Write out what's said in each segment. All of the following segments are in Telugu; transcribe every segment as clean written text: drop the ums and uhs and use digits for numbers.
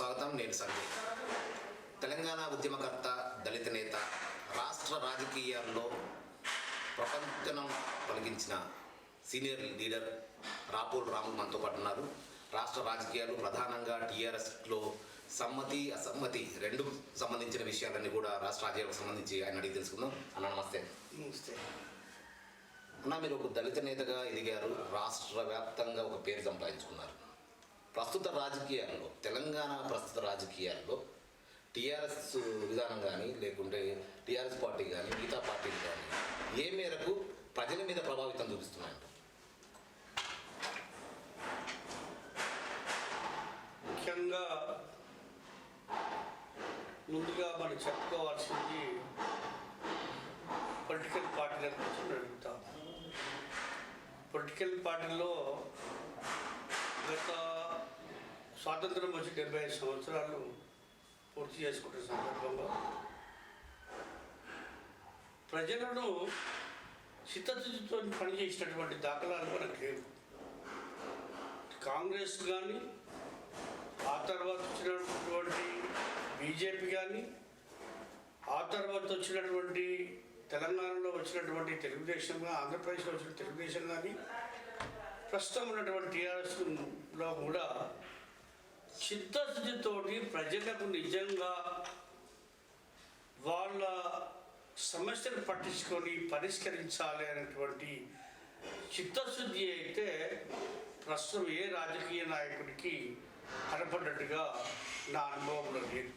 స్వాగతం. నేను సంజయ్. తెలంగాణ ఉద్యమకర్త, దళిత నేత, రాష్ట్ర రాజకీయాల్లో ప్రపంచనం కలిగించిన సీనియర్ లీడర్ రాపూల్ రాము మనతో పాటు ఉన్నారు. రాష్ట్ర రాజకీయాలు ప్రధానంగా టీఆర్ఎస్లో సమ్మతి అసమ్మతి రెండు సంబంధించిన విషయాలన్నీ కూడా రాష్ట్ర రాజకీయాలకు సంబంధించి ఆయన అడిగి తెలుసుకుందాం. అన్న నమస్తే. నమస్తే అన్న, మీరు ఒక దళిత నేతగా ఎదిగారు, రాష్ట్ర వ్యాప్తంగా ఒక పేరు సంపాదించుకున్నారు. ప్రస్తుత రాజకీయాల్లో, తెలంగాణ ప్రస్తుత రాజకీయాల్లో టీఆర్ఎస్ విధానం కానీ లేకుంటే టీఆర్ఎస్ పార్టీ కానీ మిగతా పార్టీలు కానీ ఏ మేరకు ప్రజల మీద ప్రభావితం చూపిస్తున్నాయంట? ముఖ్యంగా ముందుగా మనం చెప్పుకోవాల్సింది పొలిటికల్ పార్టీల గురించి అడుగుతాం. పొలిటికల్ పార్టీలో గత స్వాతంత్రం వచ్చి 75 సంవత్సరాలు పూర్తి చేసుకుంటున్న సందర్భంలో ప్రజలను చిత్తశుద్ధితో పనిచేసినటువంటి దాఖలాలు మనకు లేవు. కాంగ్రెస్ కానీ, ఆ తర్వాత వచ్చినటువంటి బీజేపీ కానీ, ఆ తర్వాత వచ్చినటువంటి తెలంగాణలో వచ్చినటువంటి తెలుగుదేశం, ఆంధ్రప్రదేశ్లో వచ్చిన తెలుగుదేశం కానీ, ప్రస్తుతం ఉన్నటువంటి టీఆర్ఎస్లో కూడా చిత్తశుద్ధితోటి ప్రజలకు నిజంగా వాళ్ళ సమస్యను పట్టించుకొని పరిష్కరించాలి అనేటువంటి చిత్తశుద్ధి అయితే ప్రస్తుతం ఏ రాజకీయ నాయకుడికి కనపడ్డట్టుగా నా అనుభవంలో లేదు.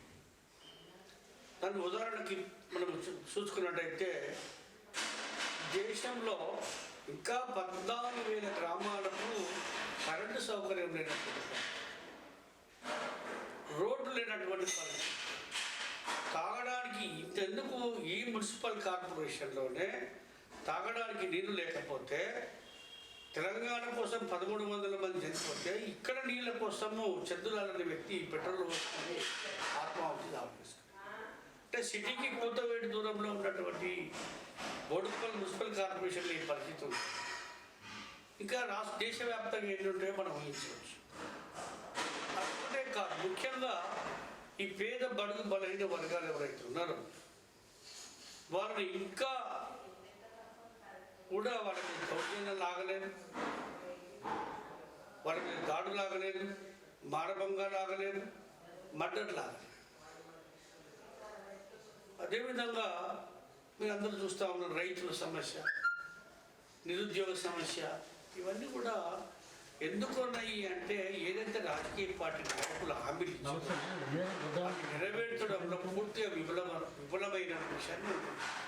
దాని ఉదాహరణకి మనం చూసుకున్నట్టయితే దేశంలో ఇంకా 14,000 గ్రామాలకు కరెంటు సౌకర్యం లేనటువంటి, రోడ్డు లేనటువంటి పరిస్థితి. తాగడానికి ఇంతెందుకు ఈ మున్సిపల్ కార్పొరేషన్లోనే తాగడానికి నీళ్లు లేకపోతే, తెలంగాణ కోసం 1,300 మంది చనిపోతే, ఇక్కడ నీళ్ళ కోసము చందులాలనే వ్యక్తి పెట్రోల్ పోసుకొని ఆత్మాహుతి దాపేస్తారు. అంటే సిటీకి కూతవేటి దూరంలో ఉన్నటువంటి బోడుపల్లి మున్సిపల్ కార్పొరేషన్లో ఈ పరిస్థితి ఉంది. ఇంకా దేశవ్యాప్తంగా ఏంటంటే మనం ఊహించవచ్చు. అదే కాదు, ముఖ్యంగా ఈ పేద బడుగు బలహీన వర్గాలు ఎవరైతే ఉన్నారో వారిని ఇంకా కూడా వాళ్ళకి దౌర్జన్యం లాగలేదు, వాళ్ళకి దాడు లాగలేదు, మానభంగా లాగలేదు, మర్డర్ లాగలేదు. అదేవిధంగా మీరు అందరూ చూస్తూ ఉన్నారు, రైతుల సమస్య, నిరుద్యోగ సమస్య, ఇవన్నీ కూడా ఎందుకున్నాయి అంటే ఏదైతే రాజకీయ పార్టీ నాయకులు హామీలు నెరవేర్చడంలో పూర్తిగా విఫలమైన విషయాన్ని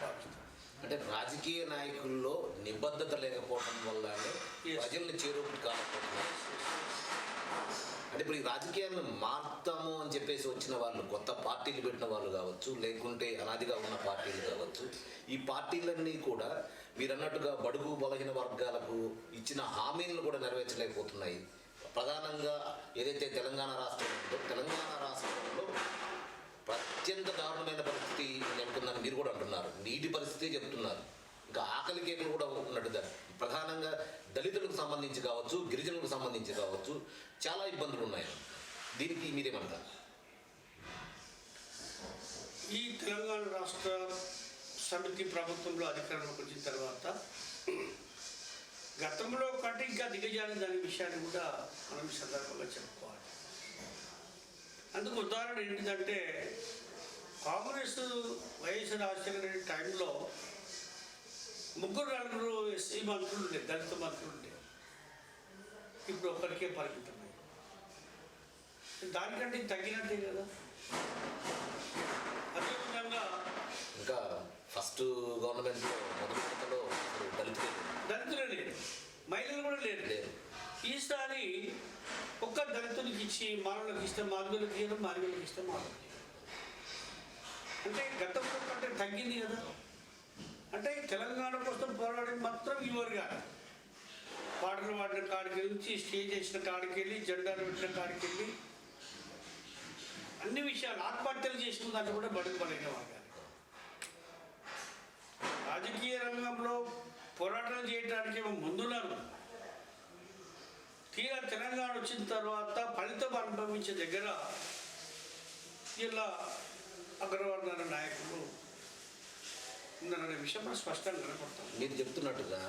భావిస్తాను. అంటే రాజకీయ నాయకుల్లో నిబద్ధత లేకపోవడం వల్లనే ప్రజల్ని చేరుకు కాకపోతున్నారు. అంటే ఇప్పుడు ఈ రాజకీయాలను మార్తాము అని చెప్పేసి వచ్చిన వాళ్ళు, కొత్త పార్టీలు పెట్టిన వాళ్ళు కావచ్చు, లేకుంటే అనాదిగా ఉన్న పార్టీలు కావచ్చు, ఈ పార్టీలన్నీ కూడా మీరు అన్నట్టుగా బడుగు బలహీన వర్గాలకు ఇచ్చిన హామీలను కూడా నెరవేర్చలేకపోతున్నాయి. ప్రధానంగా ఏదైతే తెలంగాణ రాష్ట్రం ఉందో, తెలంగాణ రాష్ట్రంలో అత్యంత దారుణమైన పరిస్థితి నెలకొందని మీరు కూడా అంటున్నారు. నీటి పరిస్థితి చెప్తున్నారు, ఇంకా ఆకలి కేకులు కూడా ఉన్నట్టుగా. ప్రధానంగా దళితులకు సంబంధించి కావచ్చు, గిరిజనులకు సంబంధించి కావచ్చు, చాలా ఇబ్బందులు ఉన్నాయి. దీనికి మీరేమంటారు? ఈ తెలంగాణ రాష్ట్ర సమితి ప్రభుత్వంలో అధికారంలోకి వచ్చిన తర్వాత గతంలో కంటే ఇంకా దిగజారిన దాని విషయాన్ని కూడా మనం ఈ సందర్భంగా చెప్పుకోవాలి. అందుకు ఉదాహరణ ఏంటిదంటే, కాంగ్రెస్ వైఎస్ రాజశేఖర రెడ్డి టైంలో 3-4 ఎస్సీ మంత్రులు ఉండే, దళిత మంత్రులు ఉండే. ఇప్పుడు ఒక్కరికే పరిమితమై, దానికంటే తగ్గినట్టే కదా. అదేవిధంగా ఇంకా ఫస్ట్ గవర్నమెంట్లో మొదటి దళితులే లేరు, మహిళలు కూడా లేరు. ఈసారి ఒక్క దళితులకి ఇచ్చి మానవులకు ఇస్తే మానవులకు ఇవ్వడం, మానవులకు ఇస్తే మానవులకు, అంటే గతంలో కంటే తగ్గింది కదా. అంటే తెలంగాణ కోసం పోరాడేది మాత్రం ఇవ్వరు కాదు. పాటలు పాడిన కాడికి నుంచి, స్టేజ్ వేసిన కాడికి వెళ్ళి, జెండాలు పెట్టిన కాడికి వెళ్ళి, అన్ని విషయాలు ఆత్మహత్యలు చేసిన దాంట్లో కూడా బడుగు బలైన వర్గాలు. రాజకీయ రంగంలో పోరాటాలు చేయడానికి ముందున్నారు. తీరా తెలంగాణ వచ్చిన తర్వాత ఫలితం అనుభవించే దగ్గర ఇలా అగ్రవర్ణాల నాయకులు ఉన్నారనే విషయం మనం స్పష్టంగా కనపడతాం. మీరు చెప్తున్నట్టుగా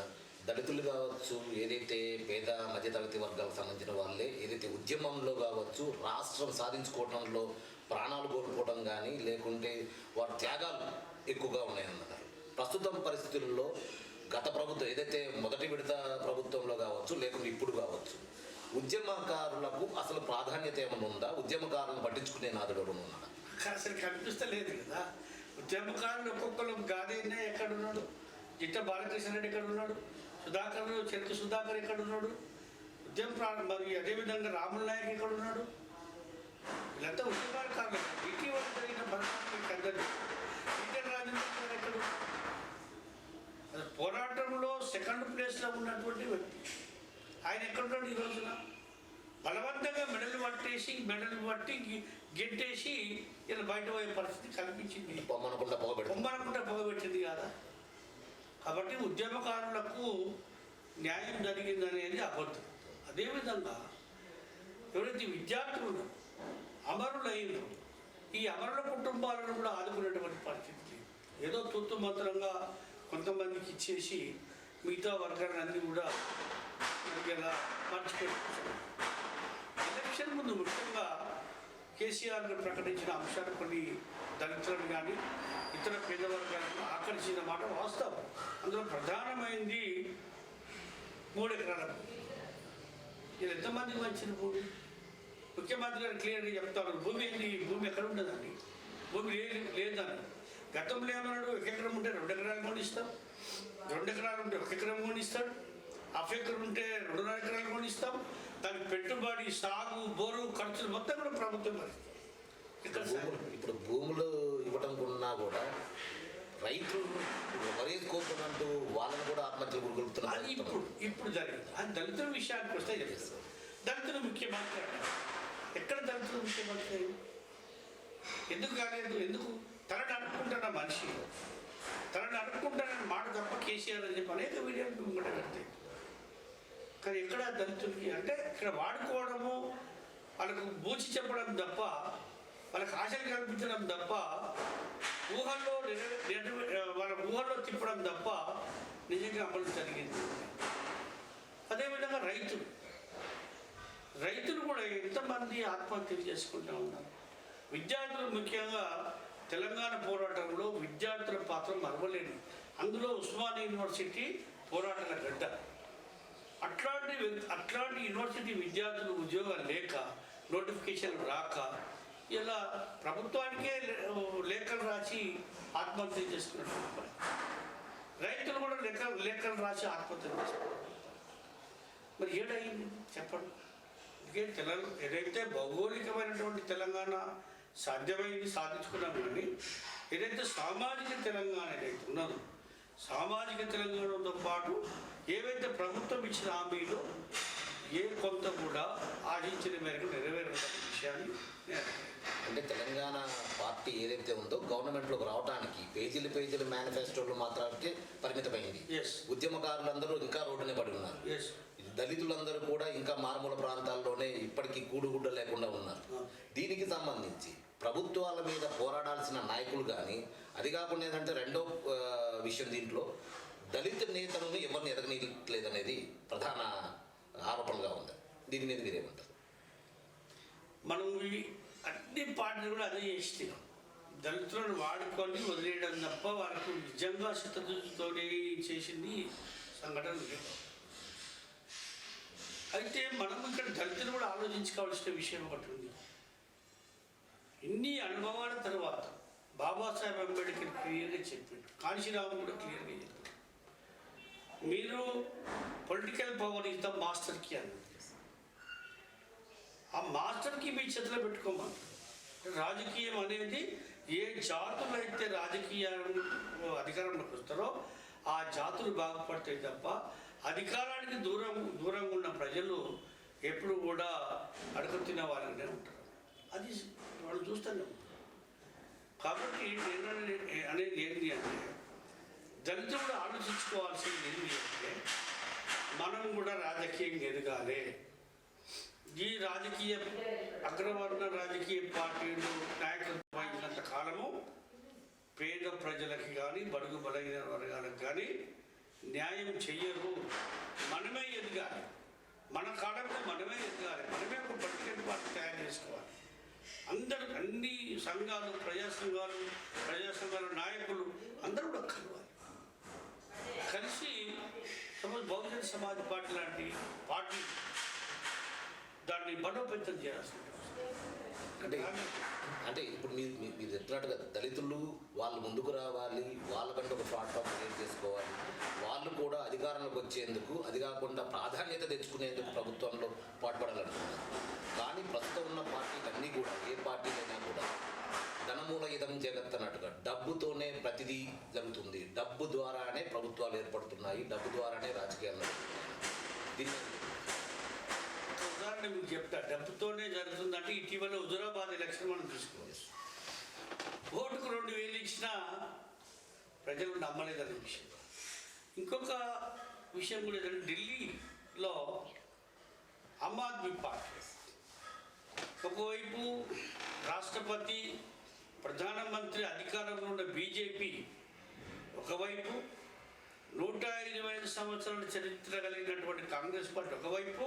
దళితులు కావచ్చు, ఏదైతే పేద మధ్యతరగతి వర్గాలకు సంబంధించిన వాళ్ళే ఏదైతే ఉద్యమంలో కావచ్చు, రాష్ట్రం సాధించుకోవడంలో ప్రాణాలు కోల్పోవడం కానీ లేకుంటే వారి త్యాగాలు ఎక్కువగా ఉన్నాయన్నారు. ప్రస్తుతం పరిస్థితుల్లో గత ప్రభుత్వం ఏదైతే మొదటి విడత ప్రభుత్వంలో కావచ్చు లేకుంటే ఇప్పుడు కావచ్చు, ఉద్యమకారులకు అసలు ప్రాధాన్యత ఏమైనా ఉందా? ఉద్యమకారులను పట్టించుకునే నాదుడు ఉన్నాడా? అసలు కనిపిస్తలేదు కదా. ఉద్యమకారులు ఒక్కొక్కరు గాదీనే ఎక్కడ ఉన్నాడు, జిట్ట బాలకృష్ణ రెడ్డి ఎక్కడ ఉన్నాడు, చెరుకు సుధాకర్ ఎక్కడ ఉన్నాడు, మరి అదేవిధంగా రాముల నాయక్ ఎక్కడ ఉన్నాడు? వీళ్ళంతా ఉద్యమకారులు. ఇటీవల జరిగిన పరిస్థితులు ఈటెల రాజేంద్ర గారు ఎక్కడ? పోరాటంలో సెకండ్ ప్లేస్లో ఉన్నటువంటి వ్యక్తి ఆయన ఎక్కడున్నాడు? ఈ రోజున బలవంతంగా మెడలు పట్టి గెట్టేసి ఇలా బయట పోయే పరిస్థితి కనిపించింది. పొమ్మనకుండా పొగబెట్టింది కదా. కాబట్టి ఉద్యమకారులకు న్యాయం జరిగిందనేది అబద్ధం. అదేవిధంగా ఎవరైతే విద్యార్థులు అమరులైనరు, ఈ అమరుల కుటుంబాలను కూడా ఆదుకునేటువంటి పరిస్థితి ఏదో తూత్తు మంత్రంగా కొంతమందికి ఇచ్చేసి మిగతా వర్గాలన్నీ కూడా ఇలా మర్చిపోయి ఎలక్షన్ ముందు ముఖ్యంగా కేసీఆర్ ప్రకటించిన అంశాలు కొన్ని దళితులను కానీ ఇతర పేద వర్గాలను ఆకర్షించిన మాట వాస్తవం. అందులో ప్రధానమైంది 3 ఎకరాల భూమి. ఇది ఎంతమందికి మంచిన భూమి? ముఖ్యమంత్రి గారు క్లియర్గా చెప్తారు, భూమి ఏంది, ఈ భూమి ఎక్కడ ఉండదండి, భూమి లేదని. గతంలో ఏమన్నాడు, 1 ఎకరం ఉంటే 2 ఎకరాలు కొనిస్తాం, 2 ఎకరాలు ఉంటే 1 ఎకరం కొనిస్తాడు, హాఫ్ ఎకరం ఉంటే 2.5 ఎకరాలు కొనిస్తాం, దానికి పెట్టుబడి, సాగు, బోరు ఖర్చులు మొత్తం కూడా ప్రభుత్వం భరిస్తుంది. ఇప్పుడు భూములు ఇవ్వడం కొన్నా కూడా రైతులు వరేసుకోకుంటూ వాళ్ళని కూడా ఆత్మహత్యలు గురగలుగుతున్నారు. అది ఇప్పుడు జరిగింది. అది దళితుల విషయానికి వస్తే తెలుస్తుంది. దళితులు ముఖ్యమంత్రి ఎక్కడ దళితులు ముఖ్యమంత్రి ఎందుకు కాలేదు? ఎందుకు తనని అనుకుంటున్న మనిషి తనని అనుకుంటానని మాట తప్ప కేసీఆర్ అని చెప్పి అనేక వీడియోలు కూడా పెడతాయి. కానీ ఎక్కడ దళితులకి అంటే ఇక్కడ వాడుకోవడము, వాళ్ళకు బూచి చెప్పడం తప్ప, వాళ్ళకి ఆశలు కల్పించడం తప్ప, వాళ్ళ ఊహల్లో తిప్పడం తప్ప నిజంగా అమలు జరిగింది. అదేవిధంగా రైతులు కూడా ఎంతమంది ఆత్మహత్యలు చేసుకుంటూ ఉన్నారు. విద్యార్థులు ముఖ్యంగా తెలంగాణ పోరాటంలో విద్యార్థుల పాత్ర మరవలేని. అందులో ఉస్మానియా యూనివర్సిటీ పోరాటాల గడ్డ. అట్లాంటి యూనివర్సిటీ విద్యార్థులు ఉద్యోగాలు లేక, నోటిఫికేషన్లు రాక ఇలా ప్రభుత్వానికే లేఖలు రాసి ఆత్మహత్య చేసుకున్నట్టు రైతులు కూడా లేఖలు రాసి ఆత్మహత్య చేసుకున్నారు. మరి ఏడయింది చెప్పండి? ఏదైతే భౌగోళికమైనటువంటి తెలంగాణ సాధ్యమైంది సాధించుకున్నాం, కానీ ఏదైతే సామాజిక తెలంగాణ ఏదైతే ఉన్నదో, సామాజిక తెలంగాణతో పాటు ఏవైతే ప్రభుత్వం ఇచ్చిన హామీలు కొంత కూడా ఆశించిన మేరకు నెరవేరని విషయాన్ని అంటే తెలంగాణ పార్టీ ఏదైతే ఉందో గవర్నమెంట్లోకి రావడానికి పేజీలు మేనిఫెస్టోలు మాత్రానికి పరిమితమైంది. ఉద్యమకారులందరూ ఇంకా రోడ్డునే పడి ఉన్నారు. దళితులందరూ కూడా ఇంకా మారుమూల ప్రాంతాల్లోనే ఇప్పటికీ కూడుగుడ్డ లేకుండా ఉన్నారు. దీనికి సంబంధించి ప్రభుత్వాల మీద పోరాడాల్సిన నాయకులు కానీ, అది కాకుండా ఏంటంటే రెండో విషయం, దీంట్లో దళిత నేతలను ఎవరిని ఎదగనీయట్లేదనేది ప్రధాన ఆరోపణగా ఉంది. దీని మీద మీరేమంటారు? మనం అన్ని పార్టీలు కూడా అదే చేస్తున్నాం. దళితులను వాడుకొని వదిలేయడం తప్ప వారికి నిజంగా చిత్తశుద్ధితో చేసింది సంఘటన లేదు. అయితే మనం ఇక్కడ దళితులు కూడా ఆలోచించుకోవాల్సిన విషయం ఒకటి ఉంది. ఇన్ని అనుభవాల తర్వాత బాబాసాహెబ్ అంబేద్కర్ క్లియర్గా చెప్పాడు, కాంశీరావు కూడా క్లియర్గా చెప్పాడు, మీరు పొలిటికల్ పవర్ ఇస్ ద మాస్టర్కి అన్నది. ఆ మాస్టర్కి మీ చేతిలో పెట్టుకోమని. రాజకీయం అనేది ఏ జాతులు అయితే రాజకీయ అధికారంలోకి వస్తారో ఆ జాతులు బాగుపడతాయి తప్ప అధికారానికి దూరంగా ఉన్న ప్రజలు ఎప్పుడు కూడా అడుగు తినే వాళ్ళనే ఉంటారు. అది వాళ్ళు చూస్తూనే ఉంటారు. కాబట్టి నేను అనేది ఏంటి అంటే, దళితులు కూడా ఆలోచించుకోవాల్సింది ఏంటి అంటే, మనం కూడా రాజకీయంగా ఎదగాలి, ఈ రాజకీయ అగ్రవర్ణ రాజకీయ పార్టీలు నాయకత్వం వహించినంత కాలము పేద ప్రజలకి కానీ బడుగు బలైన వర్గాలకు కానీ న్యాయం చెయ్యరు. మనమే ఎదగాలి, మన కాలంలో మనమే ఎదగాలి, మనమే ఒక పొలిటికల్ పార్టీ తయారు చేసుకోవాలి. అందరూ అన్ని సంఘాలు, ప్రజా సంఘాల నాయకులు అందరూ కూడా కలవాలి. కలిసి సపోజ్ బహుజన సమాజ్ పార్టీ లాంటి పార్టీ దాన్ని బలోపేతం చేయాల్సి అంటే ఇప్పుడు మీరు చెప్పినట్టుగా దళితులు వాళ్ళు ముందుకు రావాలి, వాళ్ళకంటే ఒక ప్లాట్ఫామ్ క్రియేట్ చేసుకోవాలి, వాళ్ళు కూడా అధికారంలోకి వచ్చేందుకు, అది కాకుండా ప్రాధాన్యత తెచ్చుకునేందుకు ప్రభుత్వంలో పాటుపడాలనుకున్నారు. కానీ ప్రస్తుతం ఉన్న పార్టీలన్నీ కూడా, ఏ పార్టీలైనా కూడా ధనమూల ఇదం జగత్ అన్నట్టుగా డబ్బుతోనే ప్రతిదీ జరుగుతుంది, డబ్బు ద్వారానే ప్రభుత్వాలు ఏర్పడుతున్నాయి, డబ్బు ద్వారానే రాజకీయాలు దీన్ని ఉదాహరణ మీకు చెప్తా. డబ్బుతోనే జరుగుతుందంటే ఇటీవల హుజురాబాద్ ఎలక్షన్ మనం చూసుకోవచ్చు. ఓటుకు 2,000 ఇచ్చినా ప్రజలు నమ్మలేదనే విషయం. ఇంకొక విషయం కూడా ఏంటంటే ఢిల్లీలో ఆమ్ ఆద్మీ పార్టీ ఒకవైపు రాష్ట్రపతి, ప్రధానమంత్రి అధికారంలో ఉన్న బీజేపీ ఒకవైపు, 125 సంవత్సరాల చరిత్ర కలిగినటువంటి కాంగ్రెస్ పార్టీ ఒకవైపు,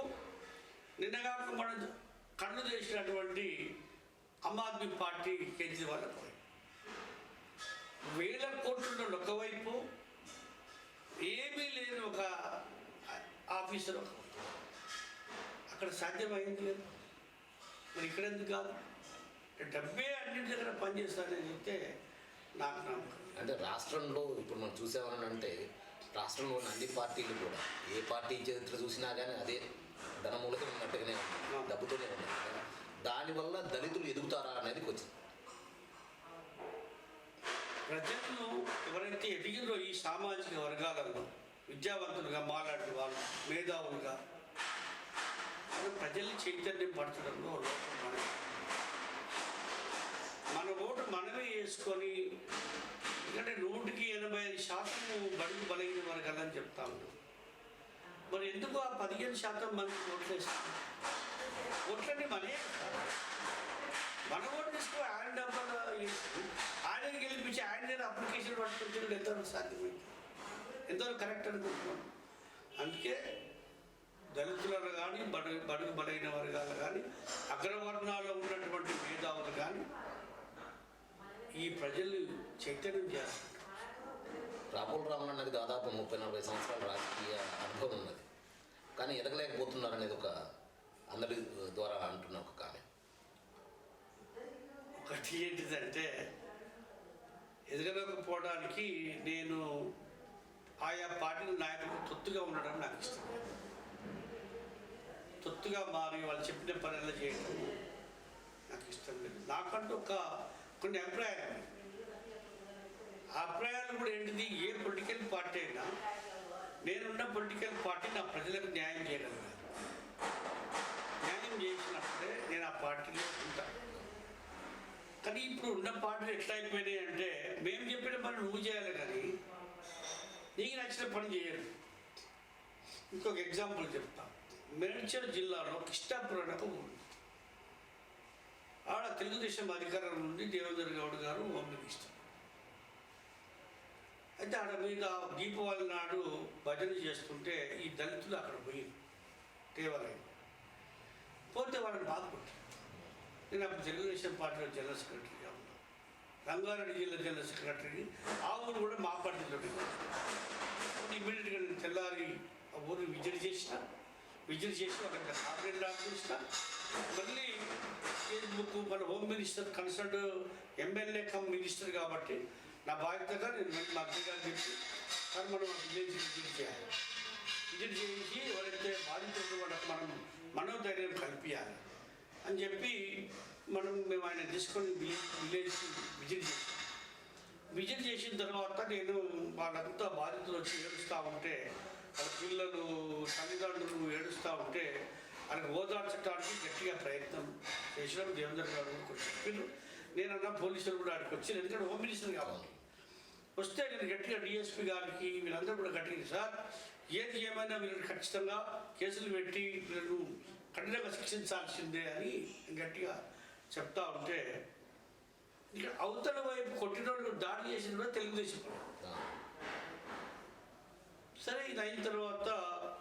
నిన్నగాక మనం కన్ను చేసినటువంటి ఆమ్ ఆద్మీ పార్టీ కేజ్రీవాల్ ఒకవైపు, 1000 కోట్లలో ఒకవైపు, ఏమీ లేని ఒక ఆఫీసర్ ఒకవైపు. అక్కడ సాధ్యమైంది లేదు, మరి ఇక్కడ ఎందుకు కాదు? డబ్బే అన్నింటి దగ్గర పనిచేస్తానని చెప్తే నాకు నమ్మకం. అంటే రాష్ట్రంలో ఇప్పుడు మనం చూసామని అంటే రాష్ట్రంలో ఉన్న అన్ని పార్టీలు కూడా, ఏ పార్టీ చరిత్ర చూసినా కానీ అదే ధనమూలతో ఉన్నట్టుగానే ఉంది, డబ్బుతోనే ఉంది. దానివల్ల దళితులు ఎదుగుతారా అనేది వచ్చింది. ప్రజలను ఎవరైతే ఎదిగినో ఈ సామాజిక వర్గాలలో విద్యావంతులుగా, మాలాంటి వాళ్ళు మేధావులుగా ప్రజల్ని చైతన్యం పరచడంలో లోపం మన ఓటు మనమే వేసుకొని, ఎందుకంటే 185% బడుగు బలైన వర్గాలని చెప్తా ఉన్నాం. మరి ఎందుకు ఆ 15% మంది ఓట్లు వేస్తారు? ఓట్లన్నీ మనే మన ఓటు తీసుకో, ఆయన డబ్బులు ఆయన గెలిపించి ఆయన నేను అప్లికేషన్ పట్టుకుంటే ఎంతవరకు సాధ్యమైంది, ఎంతవరకు కరెక్ట్ అనుకుంటున్నాం. అందుకే దళితులను కానీ, బడుగు బలైన వర్గాలు కానీ, అగ్రవర్ణాల్లో ఉన్నటువంటి మేధావులు కానీ ఈ ప్రజలు చైతన్యం చేస్తారు. రాహుల్ రామన్ అన్నది దాదాపు 30-40 సంవత్సరాల రాజకీయ అనుభవం ఉన్నది, కానీ ఎదగలేకపోతున్నారు అనేది ఒక అందరి ద్వారా అంటున్న ఒక కారణం. ఒకటి ఏంటిదంటే ఎదగలేకపోవడానికి నేను ఆయా పార్టీల నాయకులకు తొత్తుగా ఉండడం నాకు ఇష్టం. తొత్తుగా మారి వాళ్ళు చెప్పిన పనులు చేయడం నాకు ఇష్టం లేదు. నాకంటూ కొన్ని అభిప్రాయాలు, ఆ అభిప్రాయాలు కూడా ఏంటిది, ఏ పొలిటికల్ పార్టీ అయినా నేనున్న పొలిటికల్ పార్టీ నా ప్రజలకు న్యాయం చేయగలగాలి. న్యాయం చేసినప్పుడే నేను ఆ పార్టీలో ఉంటాను. కానీ ఇప్పుడు ఉన్న పార్టీలు ఎట్లా అయిపోయినాయి అంటే, మేము చెప్పిన పని నువ్వు చేయాలి కానీ నీకు నచ్చిన పని చేయరు. ఇంకొక ఎగ్జాంపుల్ చెప్తా. మేడ్చల్ జిల్లాలో కిష్టాపురం ఒక ఊరు, ఆడ తెలుగుదేశం అధికారం నుండి దేవేంద్ర గౌడ్ గారు హోమ్ మినిస్టర్. అయితే ఆడ మీద దీపావళి నాడు భజన చేస్తుంటే ఈ దళితులు అక్కడ పోయింది దేవాలయం. పోతే వాళ్ళని బాధపడ్డారు. నేను అప్పుడు తెలుగుదేశం పార్టీలో జనరల్ సెక్రటరీగా ఉన్నాను, రంగారెడ్డి జిల్లా జనరల్ సెక్రటరీ. ఆ ఊరు కూడా మా పార్టీలో ఇమ్మీడియట్గా నేను తెల్లారి ఆ ఊరిని విజిట్ చేసి అక్కడ ఆపరేట్ చేసిన. మళ్ళీ ఫేస్బుక్ మన home minister concern MLA come minister కాబట్టి నా బాధ్యతగా నేను మా అధికారులు చెప్పి కానీ మనం విలేజ్ విజిట్ చేయాలి. విజిట్ చేసి ఎవరైతే బాధితులు వాళ్ళకి మనం మనోధైర్యం కల్పించాలి అని చెప్పి మేము ఆయన తీసుకొని విలేజ్ విజిట్ చేసిన తర్వాత నేను వాళ్ళంతా బాధితులు వచ్చి ఏడుస్తూ ఉంటే, వాళ్ళ పిల్లలు తల్లిదండ్రులు ఏడుస్తూ ఉంటే వాళ్ళకి ఓదార్చడానికి గట్టిగా ప్రయత్నం చేసినాం. దేవేంద్ర గారు కొంచెం చెప్పిండు. నేనన్నా పోలీసులు కూడా అక్కడికి వచ్చి, ఎందుకంటే హోమ్ మినిస్టర్ కాబట్టి వస్తే నేను గట్టిగా డిఎస్పీ గారికి వీళ్ళందరూ కూడా గట్టిగా, సార్ ఏది ఏమైనా వీళ్ళని ఖచ్చితంగా కేసులు పెట్టి వీళ్ళను కఠినంగా శిక్షించాల్సిందే అని గట్టిగా చెప్తా ఉంటే ఇక్కడ అవతల వైపు కొట్టిన వాళ్ళు దాడి చేసిన కూడా తెలుగుదేశం వాళ్ళు. సరే ఇది అయిన తర్వాత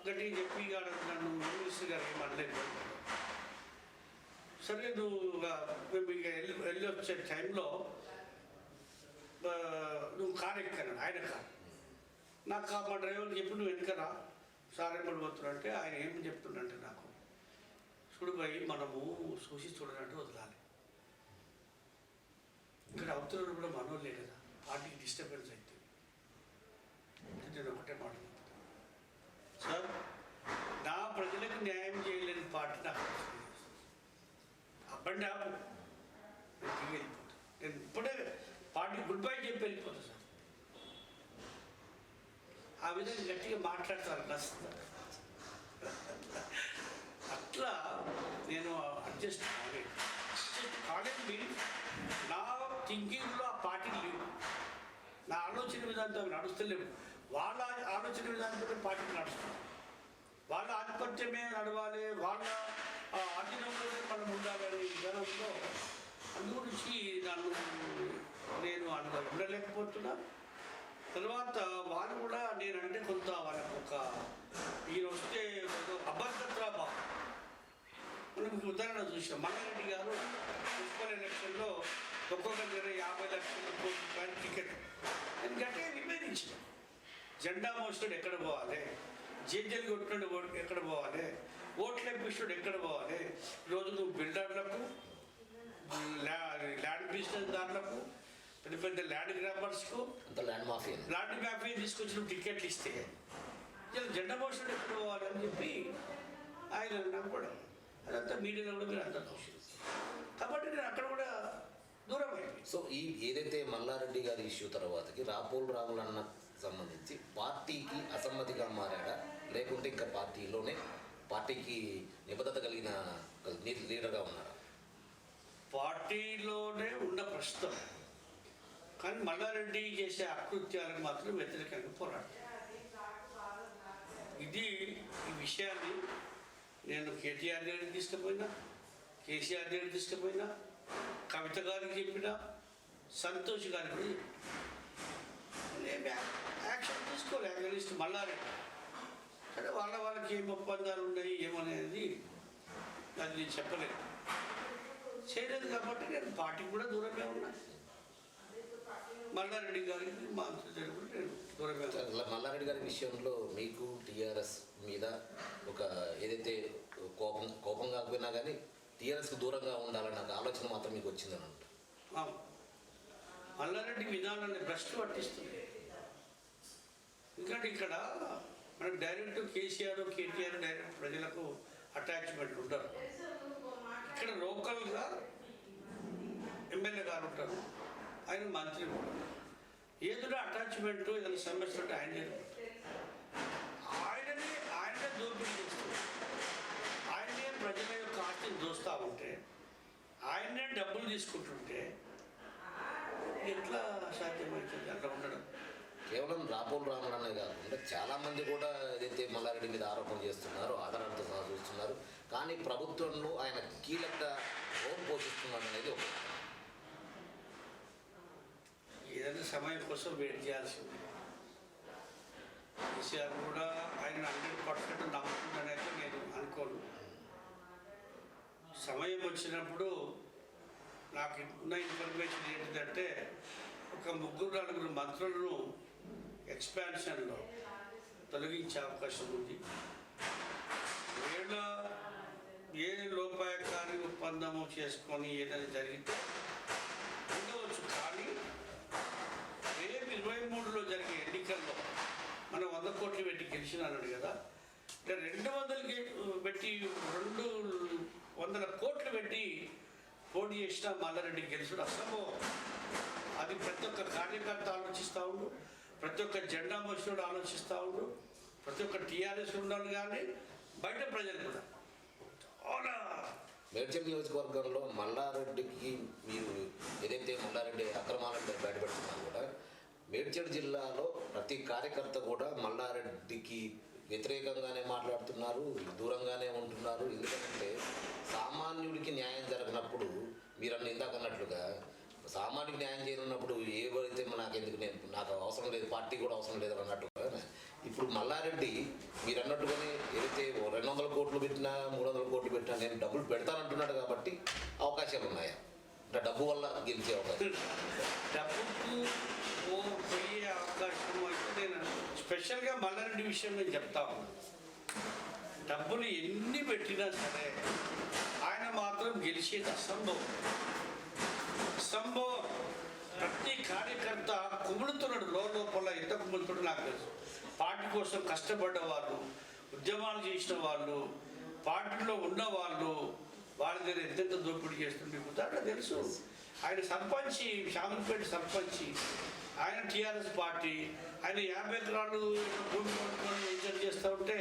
గట్టిగా చెప్పి నన్ను మినిస్టర్ గారు ఏమనలేదు. సరే నువ్వు మేము ఇక వెళ్ళి వచ్చే టైంలో నువ్వు కారు ఎక్కాను, ఆయన కారు. నాకు మా డ్రైవర్కి చెప్పి నువ్వు వెనకరా సార్ ఏమడిపోతున్నా అంటే ఆయన ఏం చెప్తుండంటే నాకు చూడు భయ్ మనము చూసి చూడనంటే వదలాలి. ఇక్కడ అవతల కూడా మనోళ్ళే కదా, పార్టీకి డిస్టర్బెన్స్ అవుతుంది. నేను ఒకటే మాట సార్, నా ప్రజలకు న్యాయం చేయలేని పార్టీ నాకు అబ్బండి ఆపు, నేను దిగి వెళ్ళిపోతాను. నేను ఇప్పుడే పార్టీ గుడ్ బై చెప్పి వెళ్ళిపోతాను సార్. ఆ విధంగా గట్టిగా మాట్లాడతారు నచ్చుతారు. అట్లా నేను అడ్జస్ట్ కాలేదు. మీన్స్ నా థింకింగ్లో ఆ పార్టీ లేవు, నా ఆలోచన విధానంతో నడుస్తలేవు. వాళ్ళ ఆలోచన విధానంతో పార్టీ నడుస్తుంది. వాళ్ళ ఆధిపత్యమే నడవాలి, వాళ్ళ ఆధీనంలోనే మనం ఉండాలనే విధానంలో అందు గురించి నేను అందులో ఉండలేకపోతున్నా. తర్వాత వాళ్ళు కూడా నేనంటే కొంత వాళ్ళకు ఒక ఈయన వస్తే అభద్రతా భావం. మనం ఉదాహరణ చూసాం, మల్లారెడ్డి గారు మున్సిపల్ ఎలక్షన్లో ఒక్కొక్క దగ్గర 50 లక్షల రూపాయల టికెట్ నేను గట్టిగా విభేదించిన. జెండా మోస్తాడు ఎక్కడ పోవాలి, జేజలు కొట్టినాడు ఎక్కడ పోవాలి, ఓట్లు ఎప్పిస్తాడు ఎక్కడ పోవాలి. ఈరోజు నువ్వు బిల్డర్లకు, ల్యాండ్ బిజినెస్ దారులకు, పెద్ద పెద్ద ల్యాండ్ గ్రాబర్స్కు, ల్యాండ్ మాఫియా తీసుకొచ్చిన టికెట్లు ఇస్తే ఇలా జెండా మోస్తాడు ఎక్కడ పోవాలి అని చెప్పి ఆయన నాకు కూడా అదంతా మీడియాలో కూడా మీరు అంతా చూసారు. కాబట్టి నేను అక్కడ కూడా దూరం అయిపోయింది. సో ఈ ఏదైతే మల్లారెడ్డి గారి ఇష్యూ తర్వాతకి రాపోల్ రాములన్న సంబంధించి పార్టీకి అసమ్మతిగా మారాడా, లేకుంటే ఇంకా పార్టీకి నిబద్ధత కలిగిన లీడర్గా ఉన్నారా? పార్టీలోనే ఉన్న ప్రస్తుతం, కానీ మల్లారెడ్డి చేసే అకృత్యాలకు మాత్రం వ్యతిరేకంగా పోరాడుతారు. ఈ విషయాన్ని నేను కేటీఆర్ గారికి తీసుకుపోయినా, కేసీఆర్ గారికి తీసుకుపోయినా, కవిత గారికి చెప్పినా, సంతోష్ గారికి కూడా చెప్పిన. యాక్షన్ తీసుకోవాలి అగనిస్ట్ మల్లారెడ్డి. సరే వాళ్ళకి ఏం ఒప్పందాలు ఉన్నాయి ఏమనేది అది నేను చెప్పలేదు, చేయలేదు. కాబట్టి నేను పార్టీకి కూడా దూరంగా ఉన్నా. మల్లారెడ్డి గారికి మా అంతర్జాతీయ కూడా నేను దూరంగా ఉన్నా. మల్లారెడ్డి గారి విషయంలో మీకు టీఆర్ఎస్ మీద ఒక ఏదైతే కోపం కాకపోయినా కానీ టీఆర్ఎస్కి దూరంగా ఉండాలన్న ఆలోచన మాత్రం మీకు వచ్చిందని అంటారు. మల్లారెడ్డి విధానాన్ని భ్రష్టు పట్టిస్తుంది. ఎందుకంటే ఇక్కడ మనకు డైరెక్ట్ కేసీఆర్ కేటీఆర్ డైరెక్ట్ ప్రజలకు అటాచ్మెంట్ ఉంటారు. ఇక్కడ లోకల్గా ఎమ్మెల్యే గారు ఉంటారు, ఆయన మంత్రి ఉంటారు. ఏదైనా అటాచ్మెంట్ ఏదైనా సమస్య ఉంటే ఆయనే దోపిడీ చేస్తారు. ఆయనే ప్రజల యొక్క ఆస్తిని దోస్తూ ఉంటే, ఆయనే డబ్బులు తీసుకుంటుంటే ఎట్లా సాధ్యమవుతుంది అట్లా ఉండడం? కేవలం రాపోల్ రాములనే కాకుండా చాలామంది కూడా ఏదైతే మల్లారెడ్డి మీద ఆరోపణ చేస్తున్నారో ఆధారాలతో సహా చూస్తున్నారు. కానీ ప్రభుత్వంలో ఆయన కీలక రోల్ పోషిస్తున్నాడు అనేది ఒక ఏదైనా సమయం కోసం వెయిట్ చేయాల్సింది. కేసీఆర్ కూడా ఆయన 100% నమ్ముతుందనేది నేను అనుకోను. సమయం వచ్చినప్పుడు నాకు ఉన్న ఇన్ఫర్మేషన్ ఏంటిదంటే ఒక 3-4 మంత్రులను ఎక్స్పాన్షన్లో తొలగించే అవకాశం ఉంది. ఏ లోపాయకారి ఒప్పందము చేసుకొని ఏదైనా జరిగితే ఉండవచ్చు. కానీ రేపు 23లో జరిగే ఎన్నికల్లో మనం 100 కోట్లు పెట్టి గెలిచినాడు కదా, 200 పెట్టి 200 కోట్లు పెట్టి పోటీ చేసిన మల్లారెడ్డి గెలుచుడు అసంభవం. అది ప్రతి ఒక్క కార్యకర్త ఆలోచిస్తూ ఉండు, ప్రతి ఒక్క జెండా మోసినోడు ఆలోచిస్తూ ఉండు, ప్రతి ఒక్క టీఆర్ఎస్ ఉండాలి. కానీ బయట ప్రజలు కూడా చాలా మేడ్చల్ నియోజకవర్గంలో మల్లారెడ్డికి మీరు ఏదైతే మల్లారెడ్డి అక్రమాలను బయటపెడుతున్నారు కూడా మేడ్చల్ జిల్లాలో ప్రతి కార్యకర్త కూడా మల్లారెడ్డికి వ్యతిరేకంగానే మాట్లాడుతున్నారు, దూరంగానే ఉంటున్నారు. ఎందుకంటే మీరు ఇందాక అన్నట్లుగా సామాన్యుడికి న్యాయం చేయనున్నప్పుడు ఏవైతే నాకు అవసరం లేదు, పార్టీ కూడా అవసరం లేదు అన్నట్టుగా ఇప్పుడు మల్లారెడ్డి మీరు అన్నట్టుగానే ఏదైతే 200 కోట్లు పెట్టినా 300 కోట్లు పెట్టినా నేను డబ్బులు పెడతానంటున్నాడు కాబట్టి అవకాశాలు ఉన్నాయా? అంటే డబ్బు వల్ల గెలిచే అవకాశం? డబ్బుకు పోయే అవకాశం అయితే నేను స్పెషల్గా మల్లారెడ్డి విషయం నేను చెప్తా ఉన్నాను. డబ్బులు ఎన్ని పెట్టినా సరే ఆయన మాత్రం గెలిచేది అసంభవం. ప్రతి కార్యకర్త కుములుతున్నాడు లోపల. ఎంత కుములుతున్నాడు నాకు తెలుసు. పార్టీ కోసం కష్టపడ్డ వాళ్ళు, ఉద్యమాలు చేసిన వాళ్ళు, పార్టీలో ఉన్న వాళ్ళు, వాళ్ళ దగ్గర ఎంతెంత దోపిడీ చేస్తుండే ఉదాహరణ తెలుసు. ఆయన సర్పంచి, శామలపేట సర్పంచి, ఆయన టీఆర్ఎస్ పార్టీ, ఆయన 50 ఎకరాలు భూమి కొనుక్కొని ఎంజాయ్ చేస్తూ ఉంటే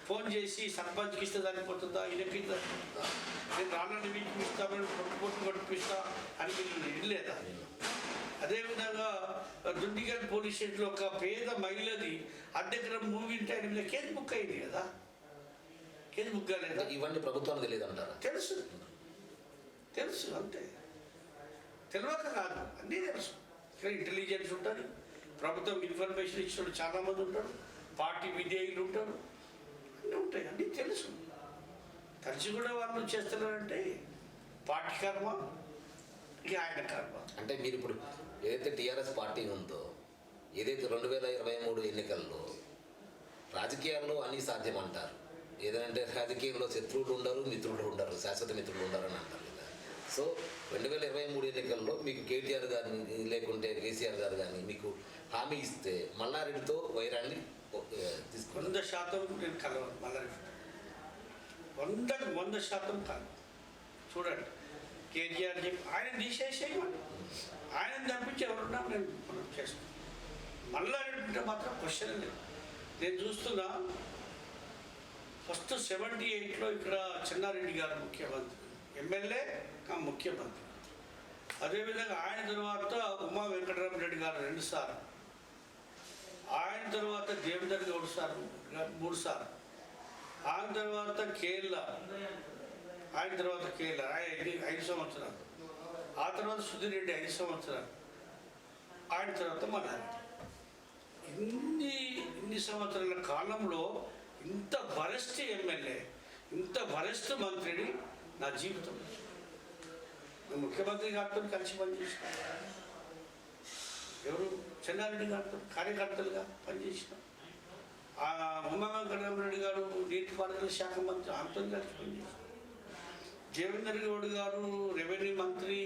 ఫోన్ చేసి సర్పంచ్కి ఇస్తే సరిపోతుందా, ఈయనకి సరిపోతుందా, నేను రాళ్ళని వీటికి ఇస్తామని పొట్టు కొట్టిపిస్తా అని మీరు వెళ్ళలేదా? అదేవిధంగా దుండిగల్ పోలీస్ స్టేషన్లో ఒక పేద మహిళది అద్దెకరం భూమి ఉంటే ఆయన మీద కేసు బుక్ అయింది కదా. కేసు బుక్ కాలేదా? ఇవన్నీ ప్రభుత్వానికి తెలియదు అంటారా? తెలుసు అంతే. తెలియక కాదు, అన్నీ తెలుసు. ఇక్కడ ఇంటెలిజెన్స్ ఉంటుంది, ప్రభుత్వం ఇన్ఫర్మేషన్ ఇచ్చిన చాలామంది ఉంటారు, పార్టీ విధేయులు ఉంటారు, అన్నీ ఉంటాయి, అన్నీ తెలుసు. కలిసి కూడా వాళ్ళు చేస్తున్నారంటే పార్టీ కర్మ, ఇక ఆయన కర్మ. అంటే మీరు ఇప్పుడు ఏదైతే టీఆర్ఎస్ పార్టీ ఉందో, ఏదైతే 2023 ఎన్నికల్లో రాజకీయాల్లో అన్నీ సాధ్యం అంటారు. ఏదంటే రాజకీయంలో శత్రువులు ఉండరు, మిత్రులు ఉండరు, శాశ్వత మిత్రులు ఉండరు అని అంటారు కదా. సో 2023 ఎన్నికల్లో మీకు కేటీఆర్ గారిని లేకుంటే కేసీఆర్ గారు కానీ మీకు హామీ ఇస్తే మల్లారెడ్డితో వైరాన్ని తీసుకుని 100% నేను కలవను. మల్లారెడ్డి 100% కలవ. చూడండి, కేటీఆర్ చెప్పి ఆయన తీసేసేయమని, ఆయన తప్పించి ఎవరున్నా మనం చేస్తాం. మల్లారెడ్డి మాత్రం క్వశ్చన్ లేదు. నేను చూస్తున్నా ఫస్ట్ 78లో ఇక్కడ చెన్నారెడ్డి గారు ముఖ్యమంత్రి, ఎమ్మెల్యే ముఖ్యమంత్రి. అదేవిధంగా ఆయన తర్వాత ఉమా వెంకటరామరెడ్డి గారు 2 సార్లు, ఆయన తర్వాత దేవేందర్ గౌడ్ సార్ 3 సార్లు, ఆయన తర్వాత కేరళ, ఆయన తర్వాత కేరళ 5 సంవత్సరాలు, ఆ తర్వాత సుధీర్ రెడ్డి 5 సంవత్సరాలు, ఆయన తర్వాత మల్లారెడ్డి. ఇన్ని సంవత్సరాల కాలంలో ఇంత వరస్ట్ ఎమ్మెల్యే, ఇంత వరస్ట్ మంత్రిని నా జీవితం. నేను ముఖ్యమంత్రి గారితో కలిసి పనిచేసిన, ఎవరు చెన్నారెడ్డి గారితో కార్యకర్తలుగా పనిచేసిన, ఉమా వెంకటరామరెడ్డి గారు నీటిపారుదల శాఖ మంత్రి, ఆమెతో కలిసి పనిచేసిన, దేవేందర్ గౌడ్ గారు రెవెన్యూ మంత్రి,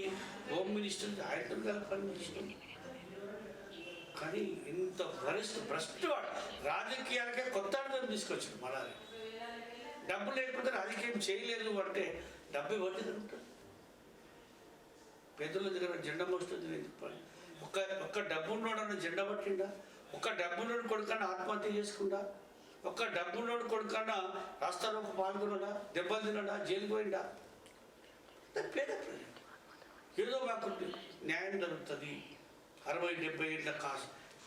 హోమ్ మినిస్టర్, ఆయనతో కలిసి పనిచేసిన. కానీ ఇంత భ్రష్టు వాడు రాజకీయాలకే కొత్త అర్థం తీసుకొచ్చాడు. మన డబ్బు లేకపోతే రాజకీయం చేయలేదు అంటే డబ్బు ఇవ్వండి ఉంటుంది. పేదల దగ్గర జెండా మోస్తుంది నేను చెప్పాలి. ఒక్క డబ్బున్నోడన్న జెండా పట్టిండా? ఒక్క డబ్బున్నోడు కొడుకన్నా ఆత్మహత్య చేసుకుంటా? ఒక్క డబ్బున్నోడు కొడుకన్నా రాస్తారోకు పాల్గొనడా, దెబ్బలు తినడా, జైలు పోయిందా? పేద ప్రజలు ఏదో మాకు న్యాయం జరుగుతుంది, 60-70 ఏళ్ళ